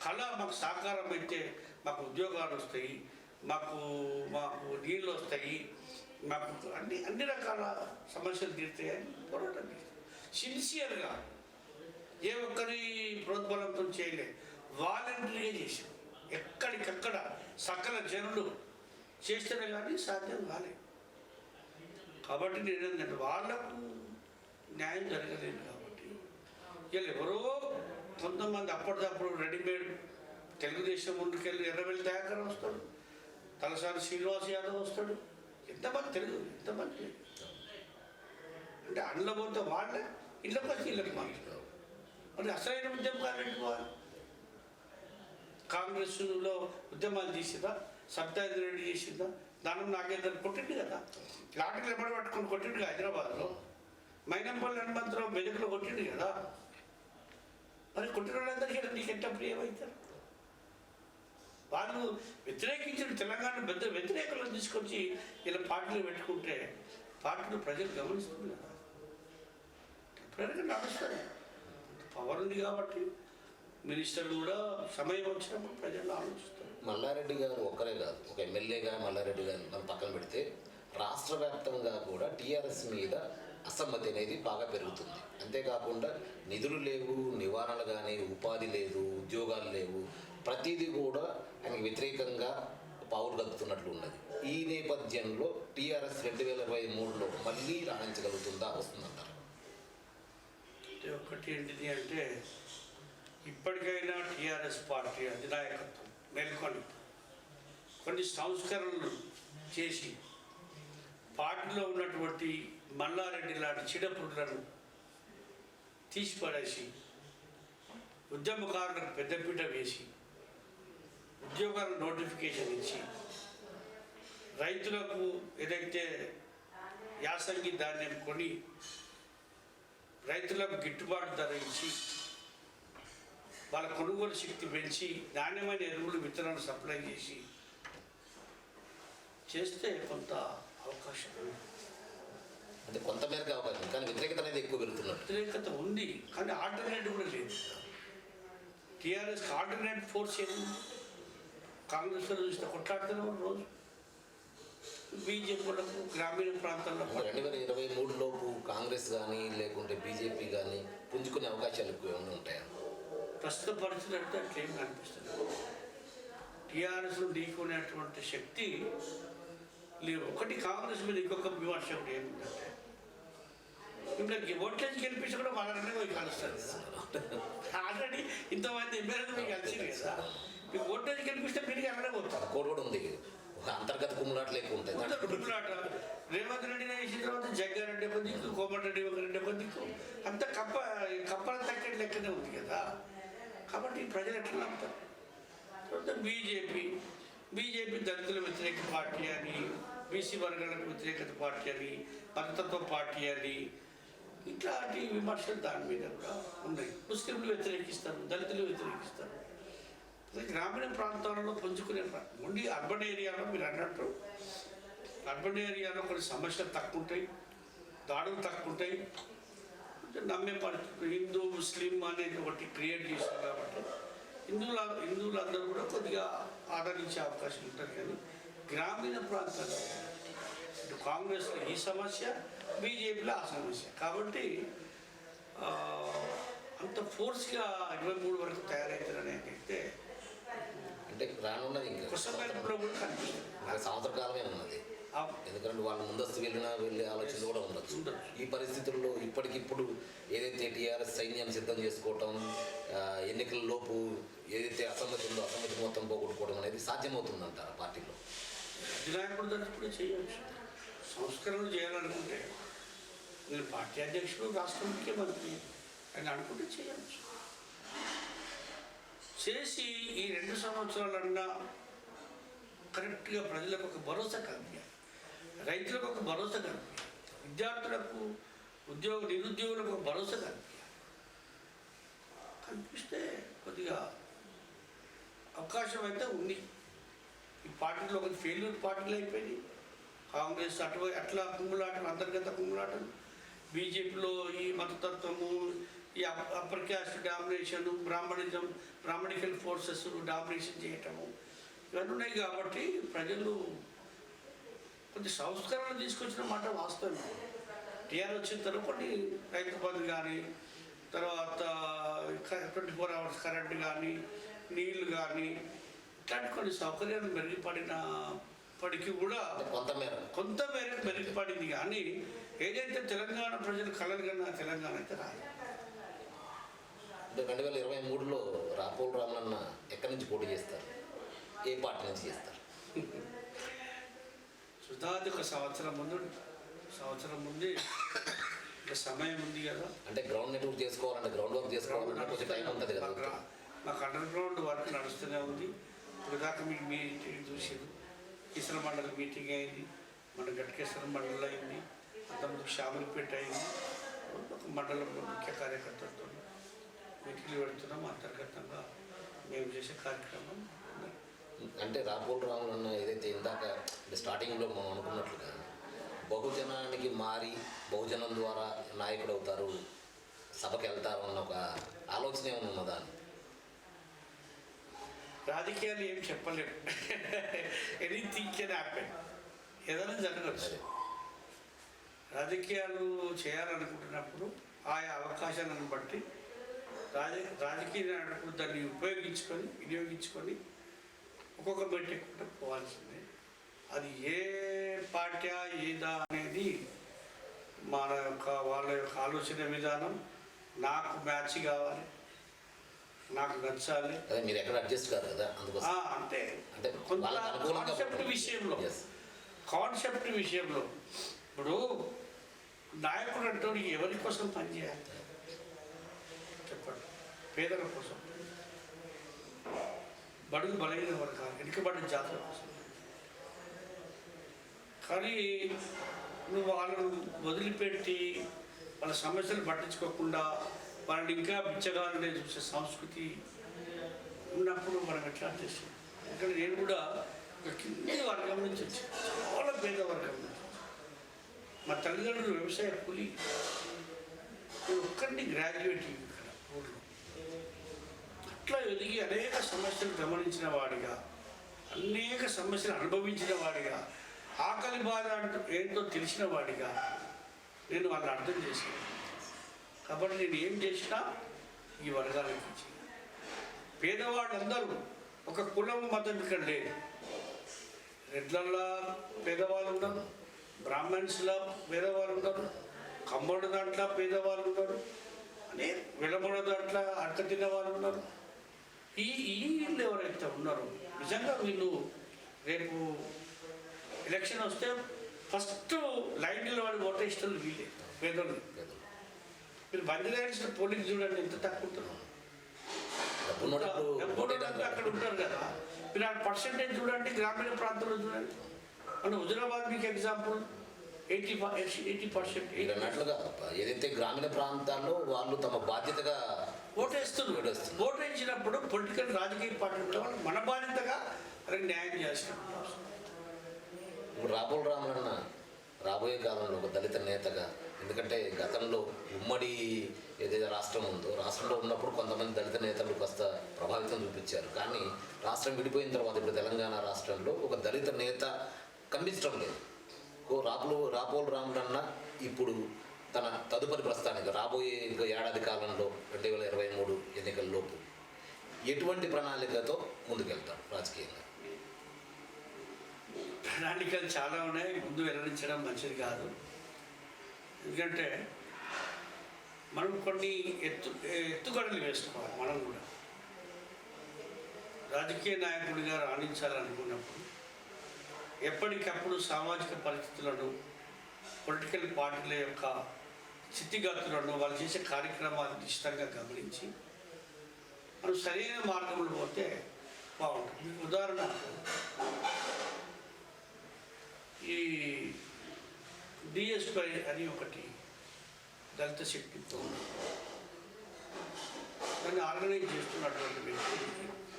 కళ మాకు సాకారం అయితే మాకు ఉద్యోగాలు వస్తాయి, మాకు నీళ్ళు వస్తాయి, మాకు అన్ని రకాల సమస్యలు తీరుతాయని పోరాటం చేస్తాం. సిన్సియర్గా ఏ ఒక్కరి ప్రోద్బలంతో చేయలే, వాలంటరీగా చేసాం. ఎక్కడికక్కడ సకల జనులు చేస్తేనే కానీ సాధ్యం కాలేదు. కాబట్టి నేను ఏంటంటే వాళ్ళకు న్యాయం జరగలేదు. కాబట్టి వీళ్ళు ఎవరో కొంతమంది అప్పటిదప్పుడు రెడీమేడ్ తెలుగుదేశం ముందుకెళ్ళి ఎర్రవెల్లి దయాకర్ వస్తాడు, తలసాని శ్రీనివాస్ యాదవ్ వస్తాడు, ఎంతమంది అంటే అండ్ల పోతే వాళ్ళే ఇళ్ళకి వచ్చి ఇళ్ళకి మాట్లాడతారు. మరి అసలైన ఉద్యమకాలు వాళ్ళు కాంగ్రెస్లో ఉద్యమాలు చేసిందా, సత్యానంద రెడ్డి చేసిందా, దానం నాగేందర్ కొట్టిండు కదా, లాటరీలు ఎప్పుడు పట్టుకొని కొట్టిండు హైదరాబాద్లో, మైనంపల్లి హనుమంతరావు మెదకులో కొట్టిండు కదా. మరి కొట్టిన వాళ్ళందరికీ నీకు ఎంత ప్రియమవుతారు? వాళ్ళు వ్యతిరేకించిన తెలంగాణ పెద్ద వ్యతిరేకులను తీసుకొచ్చి ఇలా పార్టీలు పెట్టుకుంటే పార్టీలు ప్రజలు గమనిస్తుంది కదా, ఎప్పుడైనా నడుస్తారు. పవర్ ఉంది కాబట్టి మినిస్టర్లు కూడా సమయం వచ్చినప్పుడు ప్రజలు ఆలోచిస్తారు. మల్లారెడ్డి గారు ఒక్కరే కాదు, ఒక ఎమ్మెల్యేగా మల్లారెడ్డి గారిని మనం పక్కన పెడితే రాష్ట్ర వ్యాప్తంగా కూడా టీఆర్ఎస్ మీద అసమ్మతి అనేది బాగా పెరుగుతుంది. అంతేకాకుండా నిధులు లేవు, నివారణలు కానీ, ఉపాధి లేదు, ఉద్యోగాలు లేవు, ప్రతిదీ కూడా ఆయనకి వ్యతిరేకంగా పావులు కలుపుతున్నట్లు ఉన్నది. ఈ నేపథ్యంలో టీఆర్ఎస్ 2023లో మళ్ళీ రాణించగలుగుతుందా, వస్తుందంటారు? ఒకటి ఏంటిది అంటే ఇప్పటికైనా టీఆర్ఎస్ పార్టీ అధినాయకత్వం మేల్కొని కొన్ని సంస్కరణలు చేసి పార్టీలో ఉన్నటువంటి మల్లారెడ్డి లాంటి చిడపుడులను తీసిపడేసి ఉద్యమకారులకు పెద్దపీట వేసి ఉద్యోగాల నోటిఫికేషన్ ఇచ్చి రైతులకు ఏదైతే యాసంగి ధాన్యం కొని రైతులకు గిట్టుబాటు ధర ఇచ్చి వాళ్ళ కొనుగోలు శక్తి పెంచి నాణ్యమైన ఎరువులు విత్తనాలు సప్లై చేస్తే కొంత అవకాశం ఉంది. అంటే కొంతమేరకు అవకాశం, కానీ వ్యతిరేకత అనేది ఎక్కువ పెరుగుతున్నట్టు. వ్యతిరేకత ఉంది, కానీ ఆల్టర్నేటివ్ కూడా లేదు. టీఆర్ఎస్కి ఆల్టర్నేటివ్ ఫోర్స్ ఏది? కాంగ్రెస్లో చూస్తే కొట్లాడుతున్నాం రోజు. బీజేపీలకు గ్రామీణ ప్రాంతాల్లో 2023లోపు కాంగ్రెస్ కానీ లేకుంటే బీజేపీ కానీ పుంజుకునే అవకాశాలు ఎక్కువ ఏమైనా ఉంటాయా? ప్రస్తుత పరిస్థితులు అంటే అట్లేం కనిపిస్తుంది. టీఆర్ఎస్ను ఢీకొనేటువంటి శక్తి లేదు. ఒకటి కాంగ్రెస్ మీద ఇంకొక విమర్శ ఒకటి ఏమిటంటే ఇంకా ఓట్లేసి గెలిపించి కూడా వాళ్ళనే పోయి కలుస్తారు. ఆల్రెడీ ఇంతమంది ఎమ్మెల్యేలు మీకు కలిసింది కదా, మీకు ఓట్లేసి గెలిపిస్తే మీరు ఎక్కడే పోతారు. కోడ్ కూడా ఉంది, ఒక అంతర్గత కుమ్ములాటలు ఎక్కువ ఉంటాయి. కుమ్ములాట రేవంత్ రెడ్డిని వేసిన తర్వాత జగ్గారెడ్డి ఒక దిక్కు, కోమటిరెడ్డి ఒక దిక్కు, అంత కప్పల తగ్గట్టు లెక్కనే ఉంది కదా. కాబట్టి ప్రజలు ఎట్లా నమ్ముతారు? తర్వాత బీజేపీ దళితుల వ్యతిరేక పార్టీ అని, బీసీ వర్గాలకు వ్యతిరేకత పార్టీ అని, మతతత్వ పార్టీ అని, ఇట్లాంటి విమర్శలు దాని మీద కూడా ఉన్నాయి. ముస్లింలు వ్యతిరేకిస్తారు, దళితులు వ్యతిరేకిస్తారు. గ్రామీణ ప్రాంతాలలో పుంజుకునే ఉండి అర్బన్ ఏరియాలో మీరు అన్నట్టు అర్బన్ ఏరియాలో కొన్ని సమస్యలు తక్కువ ఉంటాయి, దాడులు తక్కువ ఉంటాయి. నమ్మే పరిస్థితి హిందూ ముస్లిం అనేది ఒకటి క్రియేట్ చేశారు కాబట్టి హిందువులందరూ కూడా కొద్దిగా ఆదరించే అవకాశం ఉంటుంది. కానీ గ్రామీణ ప్రాంతాల్లో ఇటు కాంగ్రెస్లో ఈ సమస్య, బీజేపీలో ఆ సమస్య. కాబట్టి అంత ఫోర్స్గా 23 వరకు తయారవుతారని అయితే అంటే రానున్నది ఇంకా కొత్తపేటలో కూడా కనిపిస్తుంది. సంవత్సర కాలమే ఉన్నది. ఎందుకంటే వాళ్ళు ముందస్తు వెళ్ళే ఆలోచనలు కూడా ఉండొచ్చు. ఈ పరిస్థితుల్లో ఇప్పటికిప్పుడు ఏదైతే టీఆర్ఎస్ సైన్యాన్ని సిద్ధం చేసుకోవటం, ఎన్నికల లోపు ఏదైతే అసమ్మతి ఉందో అసమ్మతి మొత్తం పోగొట్టుకోవడం అనేది సాధ్యమవుతుందంటారు పార్టీలో? అధినాయకుడు తరఫున చేయవచ్చు. సంస్కరణలు చేయాలనుకుంటే నేను పార్టీ అధ్యక్షుడు, రాష్ట్ర ముఖ్యమంత్రి అని అనుకుంటే చేయవచ్చు. చేసి ఈ 2 సంవత్సరాలన్నా కరెక్ట్గా ప్రజలకు ఒక భరోసా కల్పించాలి, రైతులకు ఒక భరోసా కల్పించాలి, విద్యార్థులకు నిరుద్యోగులకు ఒక భరోసా కల్పిస్తే కొద్దిగా అవకాశం అయితే ఉంది. ఈ పార్టీలో ఒక ఫెయిల్యూర్ పార్టీలు అయిపోయింది. కాంగ్రెస్ అట్లా కుమ్ములాటం, అంతర్గత కుమ్ములాటం, బీజేపీలో ఈ మతతత్వము, ఈ upper caste domination, Brahminical forces domination చేయటము, ఇవన్నీ ఉన్నాయి. కాబట్టి ప్రజలు కొద్ది సంస్కరణలు తీసుకొచ్చిన మాట వాస్తవం. టీఆర్ వచ్చిన తర్వాత కొన్ని రైతు బంధు కానీ, తర్వాత 24 hours కరెంట్ కానీ, నీళ్లు కానీ, ఇట్లాంటి కొన్ని సౌకర్యాలు మెరుగుపడినప్పటికీ కూడా కొంతమేర మెరుగుపడింది. కానీ ఏదైతే తెలంగాణ ప్రజలు కలలు కన్నా తెలంగాణ అయితే రాదు. 2023లో రాపోల్ రామన్న ఎక్కడి నుంచి పోటీ చేస్తారు? ఏ పార్టీ నుంచి చేస్తారు? సుధాది ఒక సంవత్సరం ముందు ఇంకా సమయం ఉంది కదా. అంటే గ్రౌండ్ నెట్వర్క్ చేసుకోవాలంటే, గ్రౌండ్ వర్క్ చేసుకోవాలంటే కొంచెం టైం ఉంటుంది కదా. మాకు అండర్ గ్రౌండ్ వర్క్ నడుస్తూనే ఉంది. ఇప్పుడు దాకా మీకు మీటింగ్ చూసారు, కిసర మండలి మీటింగ్ అయింది, మన గట్కేశ్వర మండలి అయింది, అంతకుముందు షాములపేట అయింది. ఒక మండలంలో ముఖ్య కార్యకర్తలతో మీటింగ్లు పెడుతున్నాం. అంతర్గతంగా మేము చేసే కార్యక్రమం అంటే రాపోల్ రామన్న ఏదైతే ఇందాక స్టార్టింగ్లో మనం అనుకున్నట్లుగా బహుజనానికి మారి బహుజనం ద్వారా నాయకుడు అవుతారు, సభకి వెళ్తారు అన్న ఒక ఆలోచన ఏమైనా ఉన్నదా? రాజకీయాలు ఏం చెప్పలేము. ఎనీథింగ్ కెన్ హ్యాపెన్, ఏదైనా జరగచ్చు. రాజకీయాలు చేయాలనుకుంటున్నప్పుడు ఆయా అవకాశాలను బట్టి రాజకీయ నాయకులు దాన్ని వినియోగించుకొని ఒక్కొక్క మెట్టు పోవాల్సిందే. అది ఏ పార్టీ ఏదా అనేది వాళ్ళ యొక్క ఆలోచన విధానం. నాకు మ్యాచ్ కావాలి, నాకు నచ్చాలి. అదే మీరు ఎక్కడ అడ్జస్ట్ కాదు కదా అందుకోసం. అంటే కొంత కాన్సెప్ట్ విషయంలో ఇప్పుడు నాయకుడు అంటే ఎవరి కోసం పనిచేయాలి చెప్పండి? పేదల కోసం, బడుగు బలైన వర్గాలు, వెనుకబడిన జాతుల కోసం. కానీ నువ్వు వాళ్ళను వదిలిపెట్టి వాళ్ళ సమస్యలు పట్టించుకోకుండా వాళ్ళని ఇంకా బిచ్చగానే చూసే సంస్కృతి ఉన్నప్పుడు మనం ఎట్లా చేస్తాం? ఇక్కడ నేను కూడా ఒక కింది వర్గం నుంచి వచ్చి, చాలా పేద వర్గం నుంచి. మా తల్లిదండ్రులు వ్యవసాయ కూలి, నేను ఒక్కడిని గ్రాడ్యుయేట్ ఇక్కడ ఊళ్ళో. అట్లా ఎదిగి అనేక సమస్యలు గమనించిన వాడిగా, అనేక సమస్యలు అనుభవించిన వాడిగా, ఆకలి బాధ అంటూ ఏంటో తెలిసిన వాడిగా నేను వాళ్ళని అర్థం చేశాను. కాబట్టి నేను ఏం చేసినా ఈ వర్గాలకు ఇచ్చిన పేదవాళ్ళందరూ ఒక కులం మతం ఇక్కడ లేదు. రెడ్లల్లా పేదవాళ్ళు ఉన్నారు, బ్రాహ్మణ్స్లా పేదవాళ్ళు ఉన్నారు, కమ్మడి దాంట్లో పేదవాళ్ళు ఉన్నారు, అని వెలబడ దాంట్లో అడక తిన్న వాళ్ళు ఉన్నారు. వీళ్ళు ఎవరైతే ఉన్నారో నిజంగా వీళ్ళు రేపు ఎలక్షన్ వస్తే ఫస్ట్ లైన్ నిలబడి ఓటేస్తారు వీళ్ళే, పేదలు. మీరు బందీలాంటి పోలింగ్ చూడండి ఎంత తక్కువ ఉంటుందో. అక్కడ ఉంటారు కదా, మీరు ఆ పర్సెంటేజ్ చూడండి. గ్రామీణ ప్రాంతంలో చూడండి, అంటే హుజరాబాద్ మీకు ఎగ్జాంపుల్ 80%. అన్నట్లుగా ఏదైతే గ్రామీణ ప్రాంతాల్లో వాళ్ళు తమ బాధ్యతగా ఓటేస్తున్నారు. ఓటేసినప్పుడు పొలిటికల్ రాజకీయ పార్టీలు కూడా వాళ్ళు మన బాధ్యతగా వాళ్ళకి న్యాయం చేస్తున్నారు. ఇప్పుడు రాబోల్ రామలన్న రాబోయే కాలంలో ఒక దళిత నేతగా, ఎందుకంటే గతంలో ఉమ్మడి ఏదైతే రాష్ట్రం ఉందో, రాష్ట్రంలో ఉన్నప్పుడు కొంతమంది దళిత నేతలు కాస్త ప్రభావితం చూపించారు. కానీ రాష్ట్రం విడిపోయిన తర్వాత ఇప్పుడు తెలంగాణ రాష్ట్రంలో ఒక దళిత నేత కనిపించడం లేదు. రాబోల్ రామలన్న ఇప్పుడు తన తదుపరి ప్రస్థానికి రాబోయే ఇంకో ఏడాది కాలంలో 2023 ఎన్నికల్లోపు ఎటువంటి ప్రణాళికతో ముందుకెళ్తారు రాజకీయంగా? ప్రణాళికలు చాలా ఉన్నాయి, ముందు వెల్లడించడం మంచిది కాదు. ఎందుకంటే మనం కొన్ని ఎత్తుగడలు వేసుకోవాలి. మనం కూడా రాజకీయ నాయకుడిగా రాణించాలనుకున్నప్పుడు ఎప్పటికప్పుడు సామాజిక పరిస్థితులను, పొలిటికల్ పార్టీల యొక్క స్థితిగతులను, వాళ్ళు చేసే కార్యక్రమాలను నిశ్చితంగా గమనించి మనం సరైన మార్గంలో పోతే బాగుంటుంది. మీకు ఉదాహరణ, ఈ డిఎస్పై అని ఒకటి దళిత శక్తితో దాన్ని ఆర్గనైజ్ చేస్తున్నటువంటి వ్యక్తి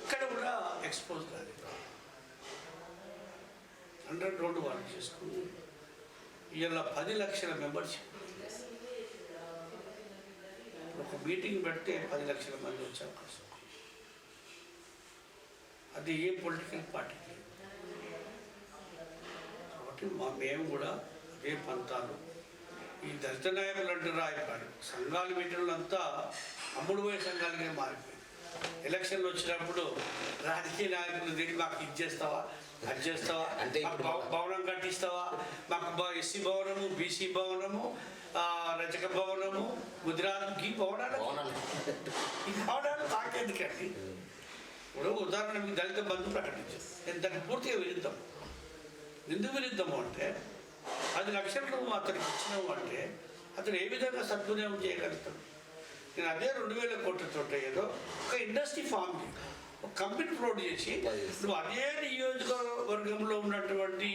ఇక్కడ కూడా ఎక్స్పోజ్ కాలేదు. 100 రోడ్డు వాళ్ళు చేసుకుని ఇలా 10 లక్షల మెంబర్షిప్. ఒక మీటింగ్ పెడితే 10 లక్షల మంది వచ్చే అవకాశం. అది ఏ పొలిటికల్ పార్టీకి. కాబట్టి మేము కూడా అదే పంతాలు. ఈ దళిత నాయకులు అంటే రాయపాడు సంఘాలు పెట్టినంతా అమ్ముడు పోయే సంఘాలుగా మారిపోయింది. ఎలక్షన్లు వచ్చినప్పుడు రాజకీయ నాయకులు తిరిగి మాకు ఇది చేస్తావా, అది చేస్తావా, అంటే భవనం కట్టిస్తావా, మాకు ఎస్సీ భవనము, బీసీ భవనము, రజక భవనము, గుజరాత్ ఈ భవనాలు మాకెందుకండి? ఇప్పుడు ఉదాహరణకు దళిత బంధు ప్రకటించారు. నేను దానికి పూర్తిగా విరుద్ధం. ఎందుకు విరుద్ధము అంటే 10 లక్షలు నువ్వు అతనికి ఇచ్చినావు అంటే అతను ఏ విధంగా సద్వినియోగం చేయగలుగుతాడు? నేను అదే 2000 కోట్లతో ఏదో ఒక ఇండస్ట్రీ ఫామ్ చేయి, ఒక కంపెనీ ప్రొడ్యూస్ చేసి నువ్వు అదే నియోజకవర్గంలో ఉన్నటువంటి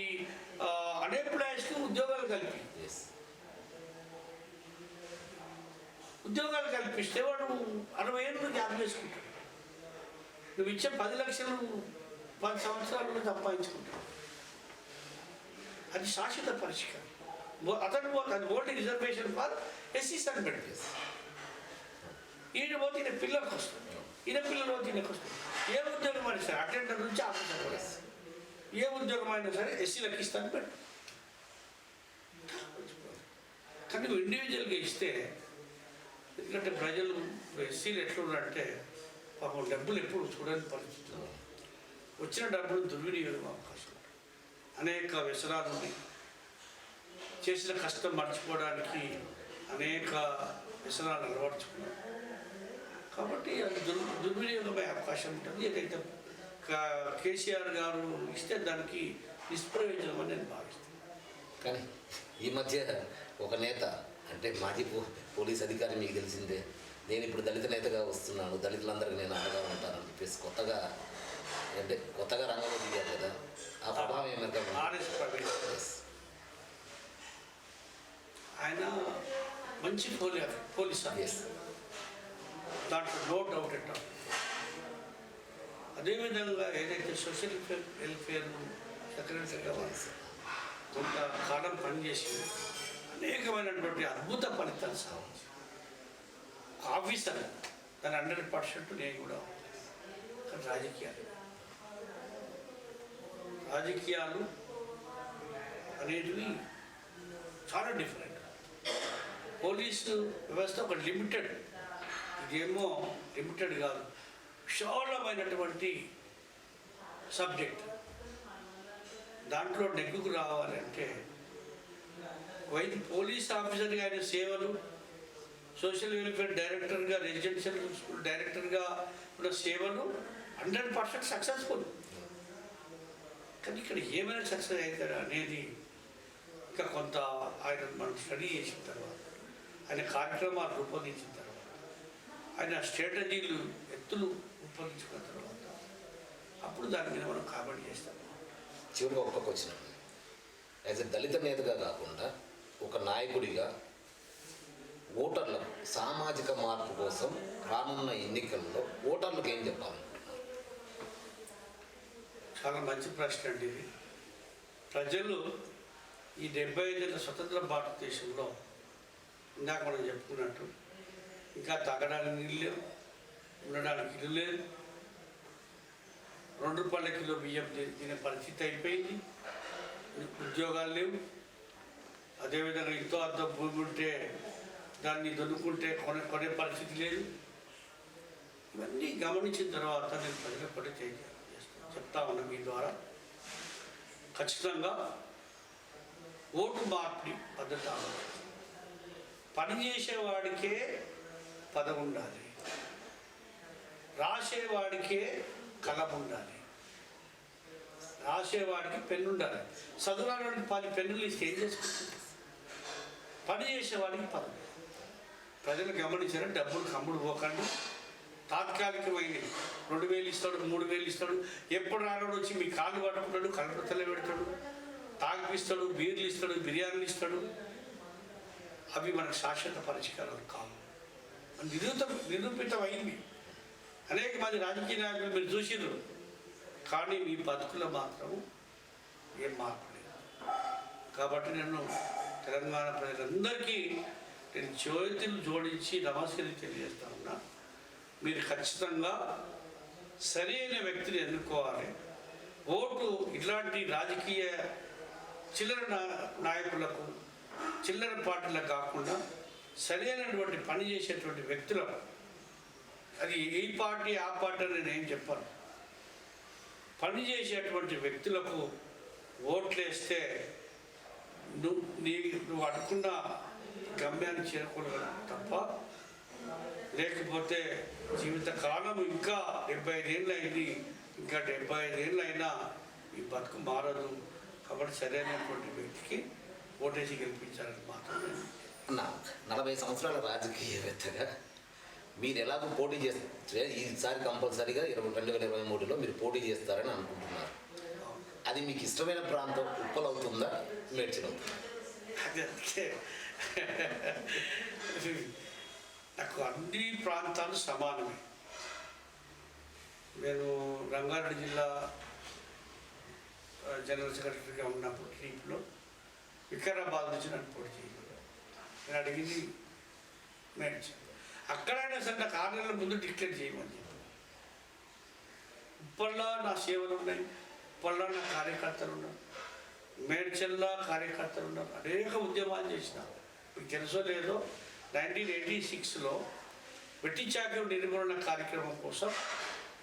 అన్ఎంప్లాయీస్కి ఉద్యోగాలు కల్పిస్తే వాడు 60 ఏళ్ళు జాబ్ చేసుకుంటాడు. నువ్వు ఇచ్చే 10 లక్షలు 10 సంవత్సరాలు సంపాదించుకుంటాడు. అది శాశ్వత పరిష్కారం. అతను అది ఓన్లీ రిజర్వేషన్ ఫర్ ఎస్సీస్ అని పెట్టేది. ఈయన పోతే ఈయన పిల్లలకు వస్తుంది, ఈయన పిల్లలు పోతే ఈయనకు వస్తుంది. ఏ ఉద్యోగం అయినా సరే అటెండర్ నుంచి ఆఫీసర్ వరకు ఏ ఉద్యోగం అయినా సరే ఎస్సీలకు ఇస్తాను పెట్టు. కానీ నువ్వు ఇండివిజువల్గా ఇస్తే, ఎందుకంటే ప్రజలు ఎస్సీలు ఎట్లున్నారంటే పాపం డబ్బులు ఎప్పుడు చూడని పరిస్థితులు, వచ్చిన డబ్బులు దుర్వినియోగం అవకాశం, అనేక వ్యసనాలు ఉన్నాయి, చేసిన కష్టం మర్చిపోవడానికి అనేక వ్యసనాలు అలవర్చుకున్నారు. కాబట్టి అది దుర్వినియోగమయ్యే అవకాశం ఉంటుంది. ఏదైతే కేసీఆర్ గారు ఇస్తే దానికి నిష్ప్రయోజనం అని నేను భావిస్తాను. కానీ ఈ మధ్య ఒక నేత, అంటే మాజీ పోలీస్ అధికారి, మీకు తెలిసిందే, నేను ఇప్పుడు దళిత నేతగా వస్తున్నాను, దళితులందరికీ నేను అండగా ఉంటానని చెప్పేసి కొత్తగా రంగంలో దిగారు కదా, ఆ ప్రభావం ఏమైనా? ఆయన మంచి పోలీస్ దాంట్లో నో డౌట్ ఎట్ ఆల్. అదేవిధంగా ఏదైతే సోషల్ వెల్ఫేర్ సెక్రటరీగా కొంత కాలం పనిచేసి అనేకమైనటువంటి అద్భుత ఫలితాలు సాధించి ఆఫీసర్ దాని 100% నేను కూడా. కానీ రాజకీయాలు అనేటివి చాలా డిఫరెంట్. పోలీసు వ్యవస్థ ఒక లిమిటెడ్, ఇదేమో లిమిటెడ్ కాదు, విశాలమైనటువంటి సబ్జెక్ట్. దాంట్లో నెగ్గుకు రావాలంటే పోలీస్ ఆఫీసర్గా ఆయన సేవలు, సోషల్ వెల్ఫేర్ డైరెక్టర్గా, రెసిడెన్షియల్ స్కూల్ డైరెక్టర్గా ఉన్న సేవలు 100% సక్సెస్ఫుల్. కానీ ఇక్కడ ఏమైనా సక్సెస్ అవుతారా అనేది ఇంకా కొంత ఆయన మనం స్టడీ చేసిన తర్వాత, ఆయన కార్యక్రమాలు రూపొందించిన తర్వాత, ఆయన స్ట్రాటజీలు ఎత్తులు రూపొందించుకున్న తర్వాత అప్పుడు దాని మీద మనం కామెంట్ చేస్తాం. చివరిగా ఒక్క క్వశ్చన్, యాజ్ ఎ దళిత నేతగా కాకుండా ఒక నాయకుడిగా ఓటర్లకు సామాజిక మార్పు కోసం రానున్న ఎన్నికల్లో ఓటర్లకు ఏం చెప్పాలనుకుంటున్నారు? చాలా మంచి ప్రశ్న అండి ఇది. ప్రజలు ఈ 75 స్వతంత్ర భారతదేశంలో ఇందాక మనం చెప్పుకున్నట్టు ఇంకా తాగడానికి నీళ్ళు లేవు, ఉండడానికి ఇల్లు లేదు, 2 రూపాయల కిలో బియ్యం తినే పరిస్థితి అయిపోయింది, ఉద్యోగాలు లేవు. అదేవిధంగా ఇంతో అంత భూమి ఉంటే దాన్ని దొరుకుంటే కొనే పరిస్థితి లేదు. ఇవన్నీ గమనించిన తర్వాత నేను ప్రజలకు కూడా చెప్తా ఉన్నా మీ ద్వారా, ఖచ్చితంగా ఓటు మార్పిడి పద్ధతి పనిచేసేవాడికే పదవి ఉండాలి, రాసేవాడికే కలం ఉండాలి, రాసేవాడికి పెన్ను ఉండాలి. చదువురానికి 10 పెన్నులు ఇస్తే ఏం చేసుకుంటుంది? పని చేసేవాడికి పదవి. ప్రజలు గమనించారు, డబ్బులు కమ్ముడు పోకండి, తాత్కాలికమైన 2000 ఇస్తాడు, 3000 ఇస్తాడు, ఎప్పుడు రానోడు వచ్చి మీ కాళ్ళు పట్టుకుంటాడు, కలపతలే పెడతాడు, తాగిపిస్తాడు, బీర్లు ఇస్తాడు, బిర్యానీలు ఇస్తాడు. అవి మనకు శాశ్వత పరిష్కారాలు కావు. నిరూపితమైంది. అనేక మంది రాజకీయ నాయకులు మీరు చూసిర్రు, కానీ మీ బతుకులో మాత్రం ఏం మార్పు లేదు. కాబట్టి నేను తెలంగాణ ప్రజలందరికీ నేను చేతులు జోడించి నమస్కారం తెలియజేస్తా ఉన్నా. మీరు ఖచ్చితంగా సరైన వ్యక్తిని ఎన్నుకోవాలి. ఓటు ఇట్లాంటి రాజకీయ చిల్లర నాయకులకు, చిల్లర పార్టీలకు కాకుండా సరైనటువంటి పని చేసేటువంటి వ్యక్తులకు, అది ఈ పార్టీ ఆ పార్టీ అని నేనేం చెప్పాను, పని చేసేటువంటి వ్యక్తులకు ఓట్లేస్తే నువ్వు అనుకున్న గమ్యాన్ని చేరుకోగలవు తప్ప, లేకపోతే జీవితకాలం ఇంకా 75 ఏళ్ళు అయింది, ఇంకా 75 ఏళ్ళు అయినా ఈ బతుకు మారదు. కాబట్టి సరైనటువంటి వ్యక్తికి ఓటేసి గెలిపించాలని మాత్రమే. 40 సంవత్సరాల రాజకీయవేత్తగా మీరు ఎలాగో పోటీ చేస్తే ఈసారి కంపల్సరీగా 2023లో మీరు పోటీ చేస్తారని అనుకుంటున్నారు. అది మీకు ఇష్టమైన ప్రాంతం ఉప్పల్ అవుతుందా, మేడ్చల్ అవుతుందా? అదే నాకు అన్ని ప్రాంతాలు సమానమే. నేను రంగారెడ్డి జిల్లా జనరల్ సెక్రటరీగా ఉన్నప్పుడు టీంలో వికారాబాద్ నుంచి నన్ను పోటీ చేయలేదు. నేను అడిగింది మేడ్చల్. అక్కడైనా సరే నాకు 6 నెలల ముందు డిక్లేర్ చేయమని చెప్పి, ఉప్పల్లో నా సేవలు ఉన్నాయి, ఉప్పల్లో నా కార్యకర్తలు ఉన్నారు, మేడ్చల్లో కార్యకర్తలు ఉన్నారు, అనేక ఉద్యమాలు చేసిన మీకు తెలుసో లేదో 1986లో వెట్టి చాకరీ నిర్మూలన కార్యక్రమం కోసం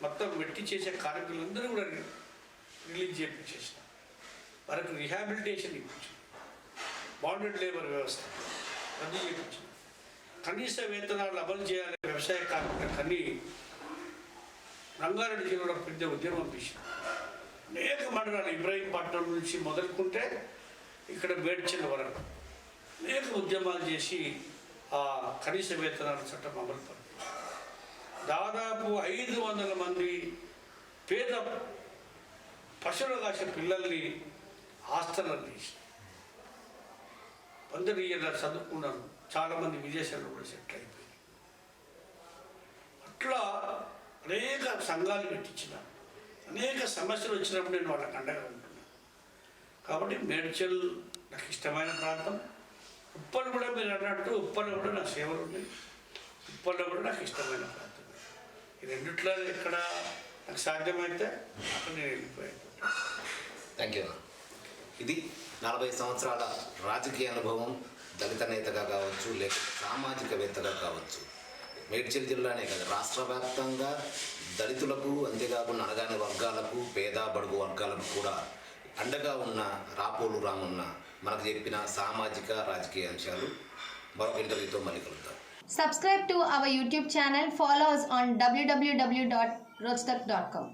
మొత్తం వెట్టి చేసే కార్మికులందరూ కూడా రిలీజ్ చేయించేసిన మనకు రిహాబిలిటేషన్ ఇప్పించింది, బాండెడ్ లేబర్ వ్యవస్థ రద్దు చేయించింది, కనీస వేతనాలు అమలు చేయాలి వ్యవసాయ కార్మికులకు అన్ని రంగారెడ్డి జిల్లాలో పెద్ద ఉద్యమం తీసింది. అనేక మండలాలు ఇబ్రాహీంపట్నం నుంచి మొదలుకుంటే ఇక్కడ మేడ్చల్ వరకు అనేక ఉద్యమాలు చేసి ఆ కనీస వేతనాల చట్టం అమలు పడింది. దాదాపు 500 మంది పేద పశువులు కాసే పిల్లల్ని హాస్టల్లో తీసి 12 ఏళ్ళ చదువుకున్నారు, చాలామంది విదేశాల్లో కూడా సెటిల్ అయిపోయింది. అట్లా అనేక సంఘాలు పెట్టించిన అనేక సమస్యలు వచ్చినప్పుడు నేను వాళ్ళకి అండగా ఉంటున్నాను. కాబట్టి మేడ్చల్ నాకు ఇష్టమైన ప్రాంతం. ఉప్పల్ కూడా మీరు అన్నట్టు ఉప్పల్లో కూడా నా సేవలు ఉన్నాయి, ఉప్పల్లో కూడా నాకు ఇష్టమైన ప్రాంతం. ఈ రెండిట్లో ఎక్కడ నాకు సాధ్యమైతే అక్కడ నేను వెళ్ళిపోయాను. Thank you. ఇది 40 సంవత్సరాల రాజకీయ అనుభవం, దళిత నేతగా కావచ్చు లేక సామాజికవేత్తగా కావచ్చు. మేడ్చల్ జిల్లానే కాదు, రాష్ట్ర వ్యాప్తంగా దళితులకు అంతేకాకుండా అణగాని వర్గాలకు పేద బడుగు వర్గాలకు కూడా అండగా ఉన్న రాపోలు రామన్న మనకు చెప్పిన సామాజిక రాజకీయ అంశాలు మరొక ఇంటర్వ్యూతో మళ్ళీ కలుద్దాం. Subscribe to our YouTube channel. Follow us on www.rojtak.com.